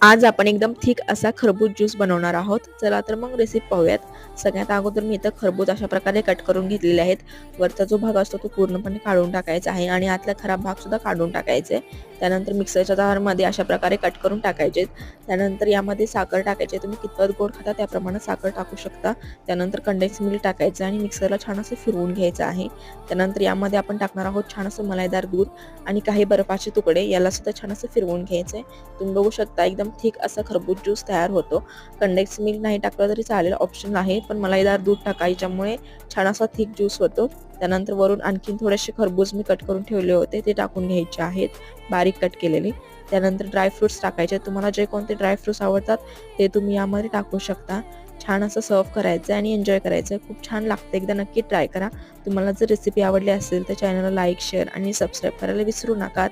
आज आपण एकदम थिक असा खरबूज ज्यूस बनवणार आहोत. चला तर मग रेसिपी पाहूयात. सगळ्यात अगोदर मी इथं खरबूज अशा प्रकारे कट करून घेतलेले आहेत. वरचा जो भाग असतो तो पूर्णपणे काढून टाकायचा आहे आणि आतला खराब भाग सुद्धा काढून टाकायचा आहे. त्यानंतर मिक्सरच्या जारमध्ये अशा प्रकारे कट करून टाकायचे. त्यानंतर यामध्ये साखर टाकायची. तुम्ही कितपत गोड खाता त्याप्रमाणे साखर टाकू शकता. त्यानंतर कंडेन्स मिल्क टाकायचं आणि मिक्सरला छान असं फिरवून घ्यायचं आहे. त्यानंतर यामध्ये आपण टाकणार आहोत छान असं मलाईदार दूध आणि काही बर्फाचे तुकडे, याला सुद्धा छान असं फिरवून घ्यायचंय. तुम्ही बघू शकता एकदम थिक असा खरबूज ज्यूस तयार होतो. कंडेन्स मिल्क नाही टाकलं तरी चालेल, ऑप्शन आहे, पण मलाईदार दूध टाकायच्यामुळे छान असा थिक ज्यूस होतो. त्यानंतर वरून आणखीन थोडेसे खरबूज मी कट करून ठेवले होते, ते टाकून घ्यायचे आहेत, बारीक कट केलेले. त्यानंतर ड्रायफ्रुट्स टाकायचे. तुम्हाला जे कोणते ड्रायफ्रुट्स आवडतात ते तुम्ही यामध्ये टाकू शकता. छान असं सर्व करायचं आणि एन्जॉय करायचं. खूप छान लागतं, एकदा नक्की ट्राय करा. तुम्हाला जर रेसिपी आवडली असेल तर चॅनलला लाईक, शेअर आणि सबस्क्राईब करायला विसरू नका.